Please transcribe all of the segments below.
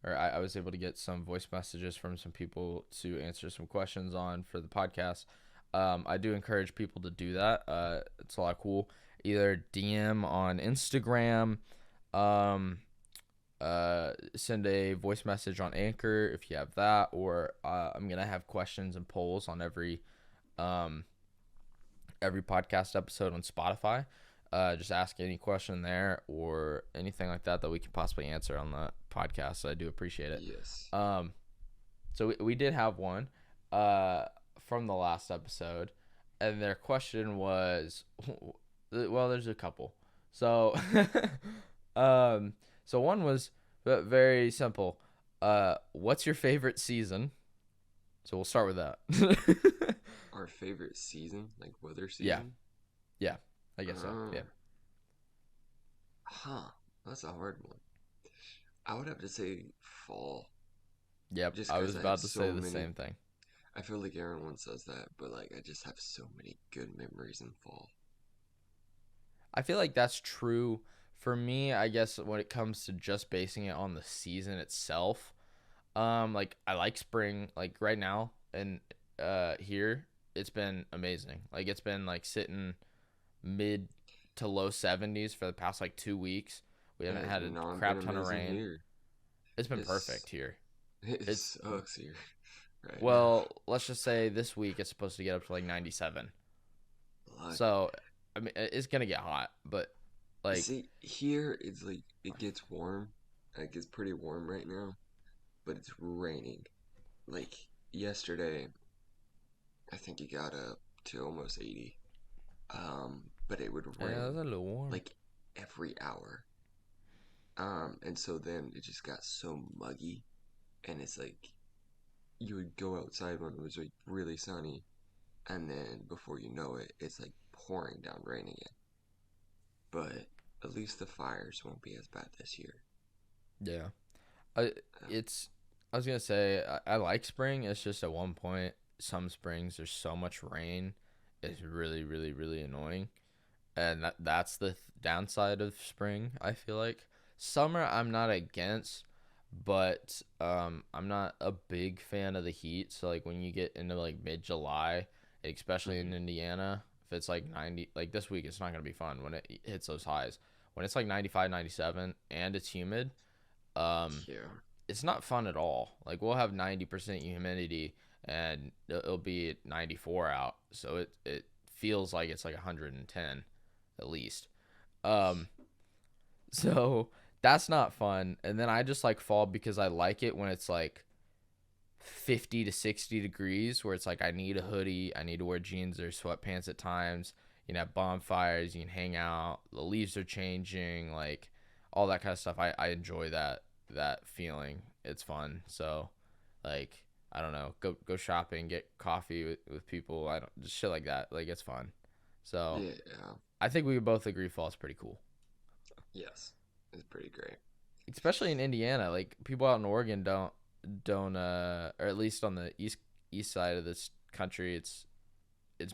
or I was able to get some voice messages from some people to answer some questions on for the podcast. I do encourage people to do that. It's a lot cool. Either DM on Instagram, um, send a voice message on Anchor if you have that, or I'm gonna have questions and polls on um, every podcast episode on Spotify. Just ask any question there or anything like that we can possibly answer on the podcast. So I do appreciate it. Yes. Um, so we did have one from the last episode, and their question was, well, there's a couple. So, um, so one was very simple. What's your favorite season? So we'll start with that. Our favorite season, like weather Yeah, season? yeah, I guess so. Uh, Yeah. huh. That's a hard one. I would have to say fall, Yep, just I because was I have about to say so the many. same thing. I feel like everyone says that, but like I just have so many good memories in fall. I feel like that's true for me, I guess when it comes to just basing it on the season itself. Like I like spring, like right now and here it's been amazing. Like it's been like sitting mid to low 70s for the past like 2 weeks. We It haven't has had a not been crap ton of amazing rain. here. It's been It's perfect here. it It's sucks here right now. well, let's just say this week it's supposed to get up to like 97. Like, So, I mean, it's going to get hot, but like see, here it's like it gets warm. Like it's pretty warm right now, but it's raining. Like yesterday, I think it got up to almost 80. But it would yeah, it's rain a little warm. like every hour. And so then it just got so muggy, and it's like you would go outside when it was like really sunny, and then before you know it, it's like pouring down rain again. But at least the fires won't be as bad this year. Yeah. I Um, it's I was gonna say I like spring. It's just at one point some springs there's so much rain, it's really really really annoying, and that's the downside of spring. I feel like summer I'm not against, but I'm not a big fan of the heat. So like when you get into like mid July, especially in mhm. Indiana, if it's like 90, like this week it's not gonna be fun when it hits those highs. When it's like 95, 97, and it's humid, um Yeah, it's not fun at all. Like we'll have 90% humidity and it'll be 94 out. So it feels like it's like 110 at least. Um so that's not fun. And then I just like fall because I like it when it's like 50 to 60 degrees where it's like I need a hoodie, I need to wear jeans or sweatpants at times. You can have bonfires, you can hang out, the leaves are changing, like all that kind of stuff. I enjoy that feeling. It's fun. So like I don't know, go shopping, get coffee with people. I don't just shit like that. Like it's fun. So yeah, I think we would both agree fall's pretty cool. yes, it's pretty great. Especially in Indiana. Like people out in Oregon don't or at least on the east side of this country it's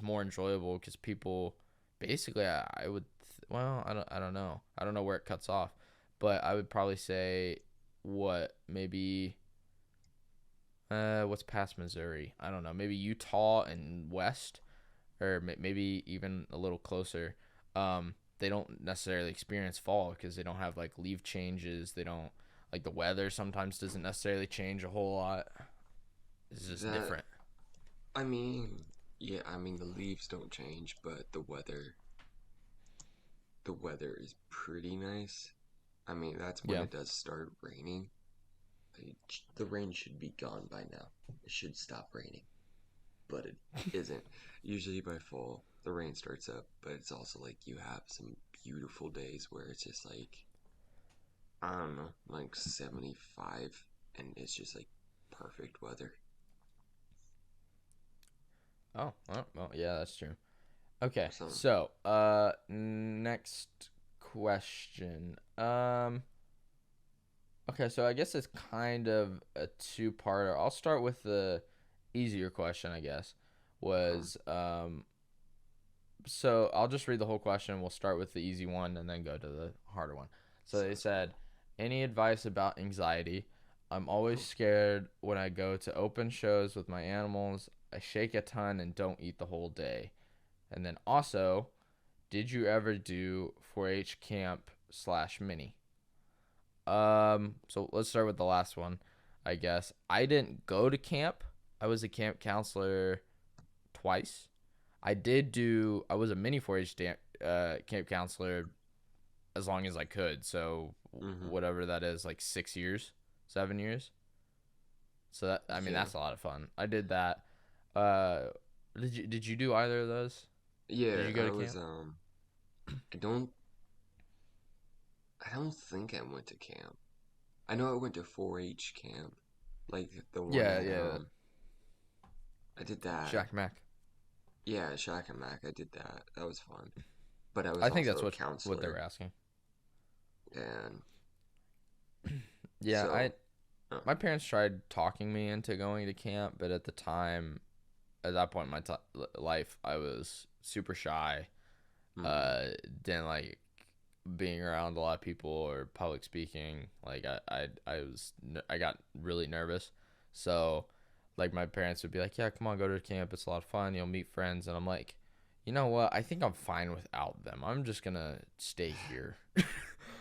more enjoyable because people basically I would well I don't know where it cuts off, but I would probably say what maybe what's past Missouri, I don't know, maybe Utah and west, or maybe even a little closer. They don't necessarily experience fall because they don't have like leaf changes. They don't like the weather sometimes doesn't necessarily change a whole lot. It's just That different. I mean, yeah, I mean the leaves don't change, but the weather is pretty nice. I mean, that's when Yeah. it does start raining. The rain should be gone by now. It should stop raining, but it isn't. Usually by fall, the rain starts up, but it's also like you have some beautiful days where it's just like, I don't know, like 75, and it's just like perfect weather. Oh, well, yeah, that's true. Okay, So, so next question. Okay, so I guess it's kind of a two-parter. I'll start with the easier question, I guess. uh, Was so I'll just read the whole question. We'll start with the easy one and then go to the harder one. So they sounds good. said, any advice about anxiety? I'm always Oh, scared when I go to open shows with my animals. I shake a ton and don't eat the whole day. And then also, did you ever do 4-H camp slash mini? So let's start with the last one, I guess. I didn't go to camp. I was a camp counselor twice. I was a mini 4-H camp counselor as long as I could. So mm-hmm. whatever that is, like 6 years, 7 years. So that, I mean, Yeah. that's a lot of fun. I did that. Uh, did you do either of those? Did Yeah, you go to camp? I don't think I went to camp. I know I went to 4-H camp, like the one Yeah, at yeah. I did that. Shaq Mac. Yeah, Shaq and Mac. I did that. That was fun. But I was I think also that's a what they were counselor, asking. and Yeah, so I my parents tried talking me into going to camp, but at the time, at that point in my life, I was super shy. mm, Uh, didn't like being around a lot of people or public speaking. Like I got really nervous. So like my parents would be like, "Yeah, come on, go to camp. It's a lot of fun. You'll meet friends." And I'm like, "You know what? I think I'm fine without them. I'm just gonna stay here."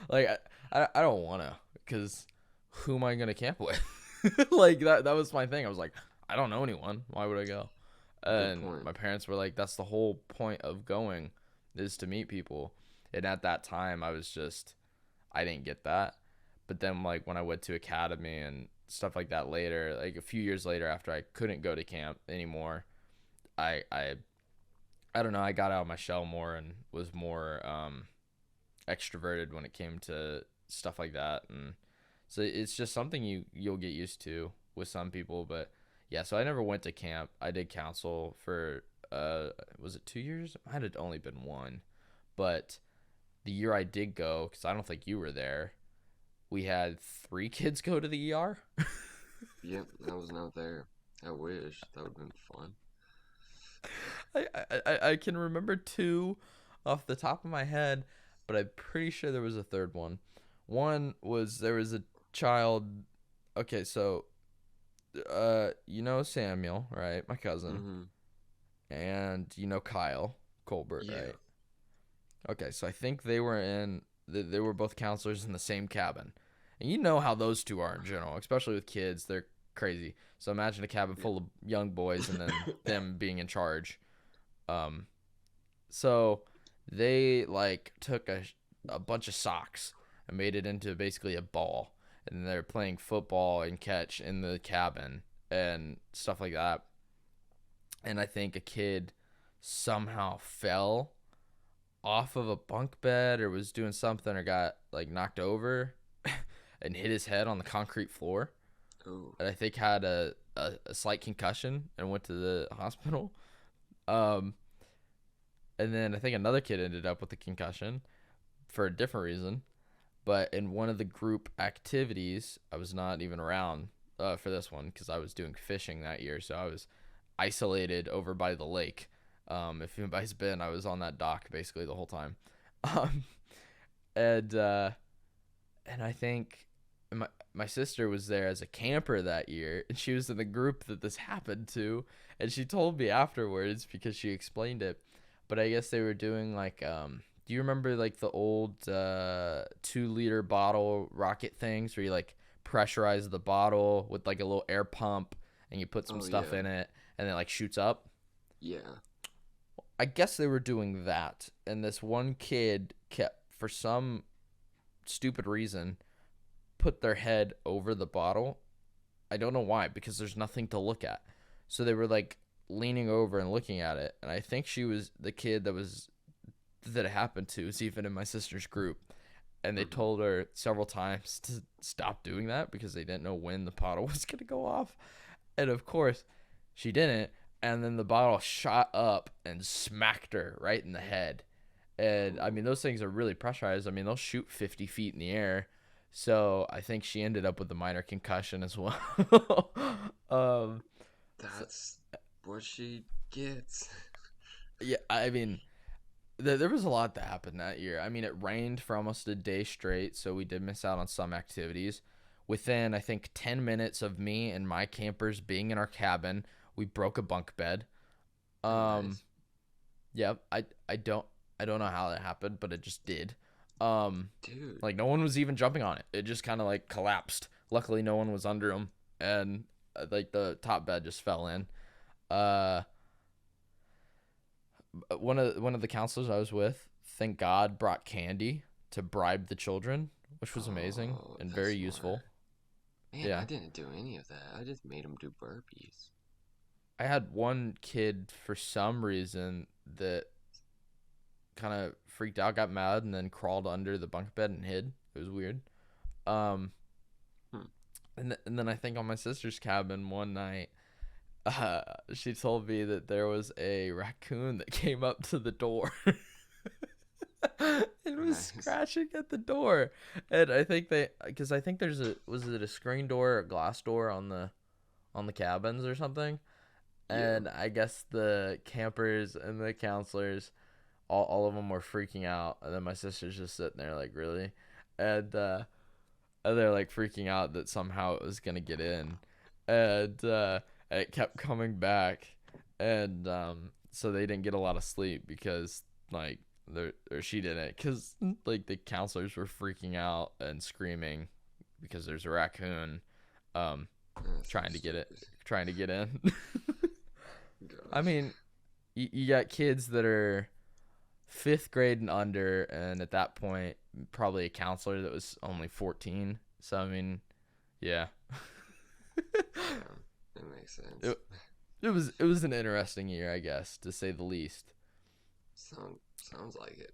Like I don't wanna, cause who am I gonna camp with? Like that was my thing. I was like, I don't know anyone. Why would I go? good And point. my parents were like, that's the whole point of going, is to meet people. And at that time, I didn't get that. But then, like, when I went to academy and stuff like that later, like a few years later after I couldn't go to camp anymore, I, I, I don't know, I got out of my shell more and was more extroverted when it came to stuff like that. And so it's just something you'll get used to with some people. But yeah, so I never went to camp. I did counsel for was it 2 years? It might have only been one, but the year I did go, because I don't think you were there, we had three kids go to the ER. Yep, I was not there. I wish that would have been fun. I can remember two off the top of my head, but I'm pretty sure there was a third one. One was there was a child. Okay, so you know Samuel, right? My cousin, Mm-hmm. and you know Kyle Colbert, Yeah. right? Okay, so I think they were both counselors in the same cabin. And you know how those two are in general, especially with kids. They're crazy. So imagine a cabin full of young boys and then them being in charge. Um, so they like took a bunch of socks and made it into basically a ball. And they're playing football and catch in the cabin and stuff like that. And I think a kid somehow fell off of a bunk bed or was doing something or got like knocked over and hit his head on the concrete floor. Oh, And I think had a slight concussion and went to the hospital. Um, and then I think another kid ended up with a concussion for a different reason. But in one of the group activities, I was not even around for this one because I was doing fishing that year. So I was isolated over by the lake. If anybody's been, I was on that dock basically the whole time. Um, and and I think my sister was there as a camper that year, and she was in the group that this happened to, and she told me afterwards because she explained it. But I guess they were doing like do you remember like the old 2 liter bottle rocket things where you like pressurize the bottle with like a little air pump and you put some oh stuff yeah, in it and it like shoots up? yeah. I guess they were doing that, and this one kid kept, for some stupid reason, put their head over the bottle. I don't know why, because there's nothing to look at. So they were like leaning over and looking at it, and I think she was the kid that it happened to is even in my sister's group. And they Mm-hmm. told her several times to stop doing that because they didn't know when the bottle was going to go off. And of course, she didn't. And then the bottle shot up and smacked her right in the head. And I Oh, mean, those things are really pressurized. I mean, they'll shoot 50 feet in the air. So I think she ended up with a minor concussion as well. um, so, that's what she gets. yeah, I mean, there was a lot that happened that year. I mean, it rained for almost a day straight, so we did miss out on some activities. within I think 10 minutes of me and my campers being in our cabin, we broke a bunk bed. Oh, Um, nice. yep, I don't know how that happened, but it just did. Um, Dude. like no one was even jumping on it. It just kind of like collapsed. Luckily, no one was under them, and like the top bed just fell in. Uh, one of the counselors I was with, thank God, brought candy to bribe the children, which was amazing Oh, and that's very smart. useful. Man, I Yeah, didn't do any of that. I just made them do burpees. I had one kid for some reason that kind of freaked out, got mad, and then crawled under the bunk bed and hid. It was weird. Um, Hmm. and then I think on my sister's cabin one night, uh, she told me that there was a raccoon that came up to the door and was Nice. scratching at the door. And I think because I think there's a, was it a screen door or a glass door on the cabins or something? Yeah. And I guess the campers and the counselors, all of them were freaking out. And then my sister's just sitting there like, really? And, and they're like freaking out that somehow it was going to get in. And, it kept coming back. And, so they didn't get a lot of sleep because, like, or she didn't. Because, like, the counselors were freaking out and screaming because there's a raccoon, um, That's so trying to get it, stupid. trying to get in. I Gosh. mean, you got kids that are fifth grade and under, and at that point, probably a counselor that was only 14. So I mean, yeah, Yeah, that makes sense. it it was an interesting year, I guess, to say the least. Sounds like it.